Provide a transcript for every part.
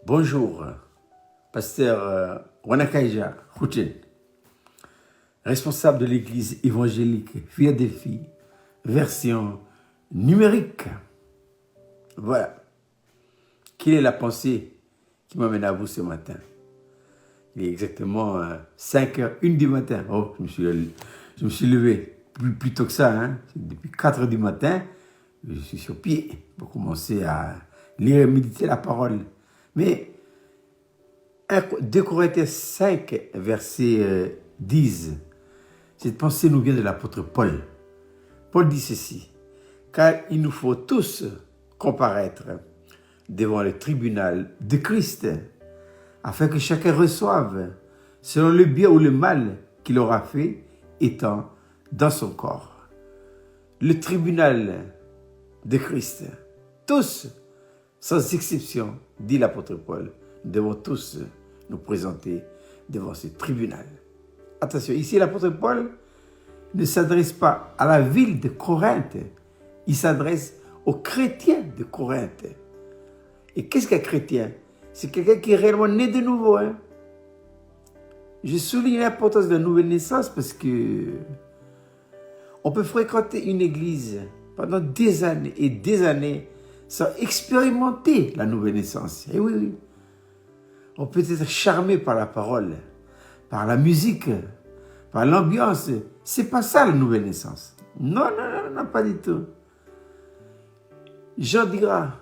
Bonjour, pasteur Wanakaija Houchen, responsable de l'église évangélique Philadelphie, version numérique. Voilà. Quelle est la pensée qui m'amène à vous ce matin? Il est exactement 5h01 du matin. Oh, je me suis levé plus tôt que ça. Hein. Depuis 4h du matin, je suis sur pied pour commencer à lire et méditer la parole. Mais 2 Corinthiens 5, verset 10, cette pensée nous vient de l'apôtre Paul. Paul dit ceci: car il nous faut tous comparaître devant le tribunal de Christ, afin que chacun reçoive selon le bien ou le mal qu'il aura fait étant dans son corps. Le tribunal de Christ, tous, sans exception, dit l'apôtre Paul, nous devons tous nous présenter devant ce tribunal. Attention, ici l'apôtre Paul ne s'adresse pas à la ville de Corinthe, il s'adresse aux chrétiens de Corinthe. Et qu'est-ce qu'un chrétien? C'est quelqu'un qui est réellement né de nouveau. Hein? Je souligne l'importance de la nouvelle naissance parce que on peut fréquenter une église pendant des années et des années sans expérimenter la nouvelle naissance. Et oui. On peut être charmé par la parole, par la musique, par l'ambiance. C'est pas ça la nouvelle naissance. Non, pas du tout. Jean dira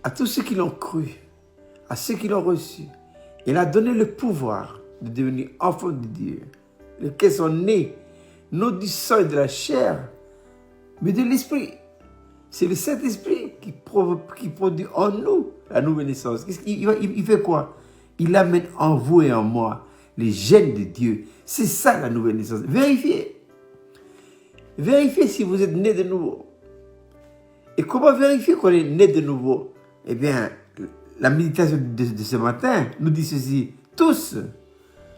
à tous ceux qui l'ont cru, à ceux qui l'ont reçu, il a donné le pouvoir de devenir enfants de Dieu, lesquels sont nés, non du sang et de la chair, mais de l'esprit. C'est le Saint-Esprit qui produit en nous la nouvelle naissance. Il fait quoi? Il amène en vous et en moi les gènes de Dieu. C'est ça la nouvelle naissance. Vérifiez. Vérifiez si vous êtes né de nouveau. Et comment vérifier qu'on est né de nouveau? Eh bien, la méditation de ce matin nous dit ceci. Tous,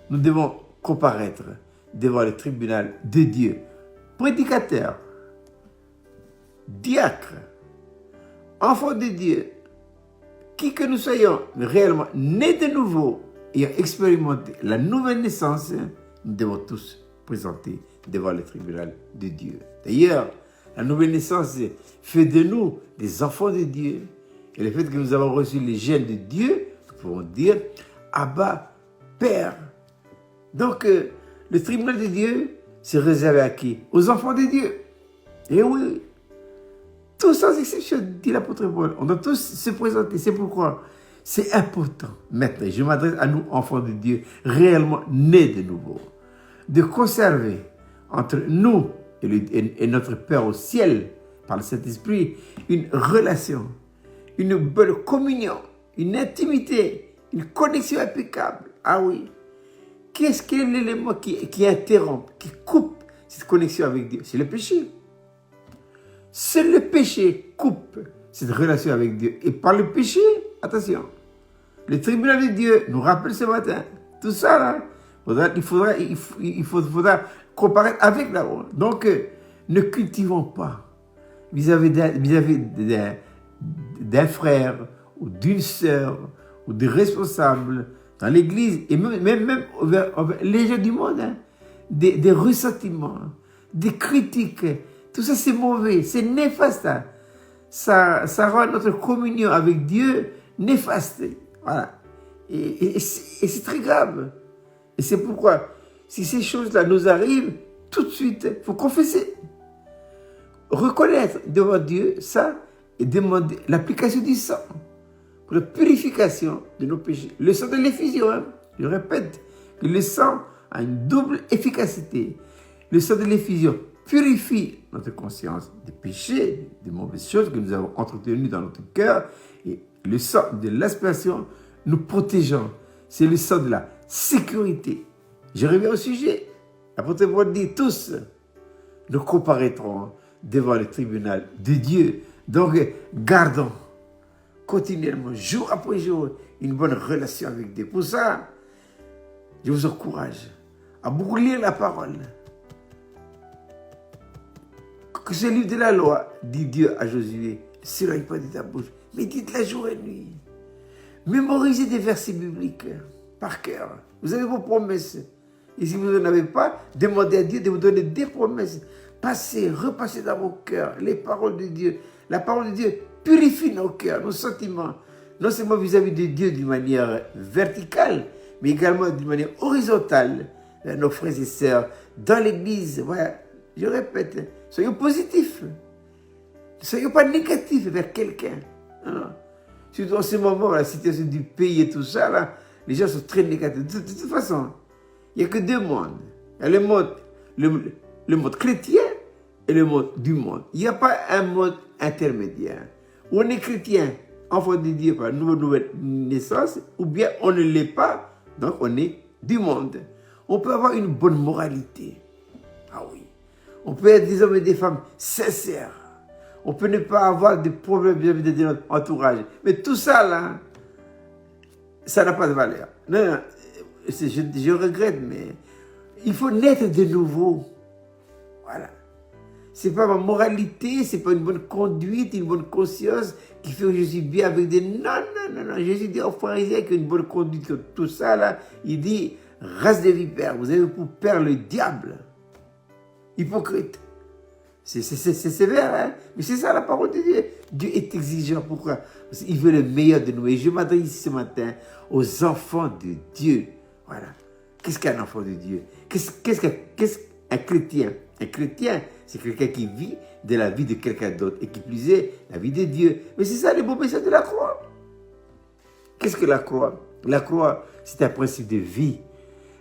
nous devons comparaître devant le tribunal de Dieu. Prédicateurs, diacres, enfants de Dieu, qui que nous soyons réellement nés de nouveau et expérimenté la nouvelle naissance, nous devons tous présenter devant le tribunal de Dieu. D'ailleurs, la nouvelle naissance fait de nous des enfants de Dieu. Et le fait que nous avons reçu les gènes de Dieu, nous pouvons dire Abba, Père. Donc, le tribunal de Dieu, c'est réservé à qui? Aux enfants de Dieu. Et oui, tous sans exception, dit l'apôtre Paul. On doit tous se présenter. C'est pourquoi c'est important. Maintenant, je m'adresse à nous, enfants de Dieu, réellement nés de nouveau, de conserver entre nous et notre Père au ciel, par le Saint-Esprit, une relation, une bonne communion, une intimité, une connexion impeccable. Ah oui. Qu'est-ce qui est l'élément qui interrompt, qui coupe cette connexion avec Dieu? C'est le péché. Seul le péché coupe cette relation avec Dieu. Et par le péché, attention, le tribunal de Dieu nous rappelle ce matin, tout ça là, il faudra comparer avec la loi. Donc, ne cultivons pas vis-à-vis d'un frère ou d'une sœur ou des responsables dans l'église et même envers les gens du monde, hein, des ressentiments, des critiques. Tout ça, c'est mauvais, c'est néfaste. Hein. Ça rend notre communion avec Dieu néfaste. Voilà. Et c'est très grave. Et c'est pourquoi, si ces choses-là nous arrivent, tout de suite, il faut confesser. Reconnaître devant Dieu ça et demander l'application du sang pour la purification de nos péchés. Le sang de l'effusion, hein. Je répète que le sang a une double efficacité. Le sang de l'effusion purifie notre conscience des péchés, des mauvaises choses que nous avons entretenues dans notre cœur. Et le sang de l'aspersion nous protégeant. C'est le sang de la sécurité. Je reviens au sujet. L'apôtre Paul dit tous, nous comparaîtrons devant le tribunal de Dieu. Donc, gardons continuellement, jour après jour, une bonne relation avec Dieu. Pour ça, je vous encourage à beaucoup lire la parole. Que ce livre de la loi, dit Dieu à Josué, ne s'éloigne pas de ta bouche, mais dites-la jour et nuit. Mémorisez des versets bibliques par cœur. Vous avez vos promesses. Et si vous n'en avez pas, demandez à Dieu de vous donner des promesses. Passez, repassez dans vos cœurs les paroles de Dieu. La parole de Dieu purifie nos cœurs, nos sentiments. Non seulement vis-à-vis de Dieu d'une manière verticale, mais également d'une manière horizontale. Nos frères et sœurs, dans l'église, voilà, je répète, soyons positifs. Ne soyons pas négatifs vers quelqu'un. Surtout en ce moment, la situation du pays et tout ça, là, les gens sont très négatifs. De toute façon, il n'y a que deux mondes. Il y a le monde chrétien et le monde du monde. Il n'y a pas un monde intermédiaire. Ou on est chrétien, enfant de Dieu par nouvelle naissance, ou bien on ne l'est pas, donc on est du monde. On peut avoir une bonne moralité. Ah oui. On peut être des hommes et des femmes sincères. On peut ne pas avoir de problèmes vis-à-vis de notre entourage. Mais tout ça, là, ça n'a pas de valeur. Non, je regrette, mais il faut naître de nouveau. Voilà. Ce n'est pas ma moralité, ce n'est pas une bonne conduite, une bonne conscience qui fait que je suis bien avec des... Non. Jésus dit aux pharisiens qu'une bonne conduite, tout ça, là, il dit, race de vipères, vous avez pour père le diable. Hypocrite. C'est sévère, hein? Mais c'est ça la parole de Dieu. Dieu est exigeant. Pourquoi? Parce qu'il veut le meilleur de nous. Et je m'adresse ici ce matin aux enfants de Dieu. Voilà. Qu'est-ce qu'un enfant de Dieu? Qu'est-ce qu'un chrétien? Un chrétien, c'est quelqu'un qui vit de la vie de quelqu'un d'autre et qui plus est la vie de Dieu. Mais c'est ça le beau message de la croix. Qu'est-ce que la croix? La croix, c'est un principe de vie.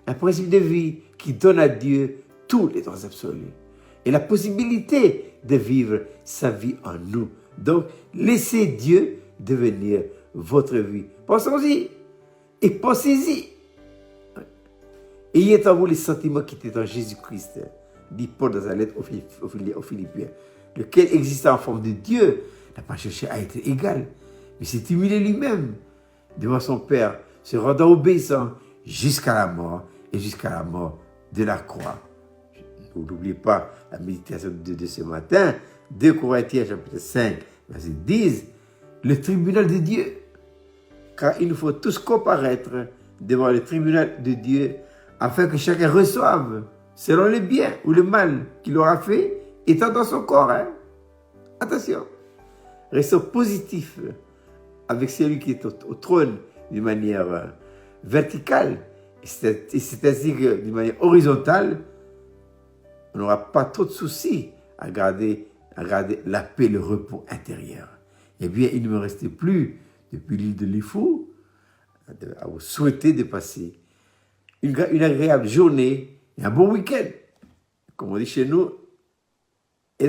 Un principe de vie qui donne à Dieu tous les droits absolus. Et la possibilité de vivre sa vie en nous. Donc, laissez Dieu devenir votre vie. Pensons-y et pensez-y. Ayez en vous les sentiments qui étaient en Jésus-Christ, dit Paul dans sa lettre aux Philippiens, lequel existant en forme de Dieu, n'a pas cherché à être égal, mais s'est humilié lui-même devant son Père, se rendant obéissant jusqu'à la mort et jusqu'à la mort de la croix. N'oubliez pas la méditation de ce matin, 2 Corinthiens chapitre 5, verset 10, le tribunal de Dieu. Car il nous faut tous comparaître devant le tribunal de Dieu afin que chacun reçoive selon le bien ou le mal qu'il aura fait étant dans son corps. Attention, restons positifs avec celui qui est au trône d'une manière verticale et c'est ainsi que d'une manière horizontale, on n'aura pas trop de soucis à garder la paix, le repos intérieur. Eh bien, il ne me restait plus, depuis l'île de Lifou, à vous souhaiter de passer une agréable journée et un bon week-end. Comme on dit chez nous, et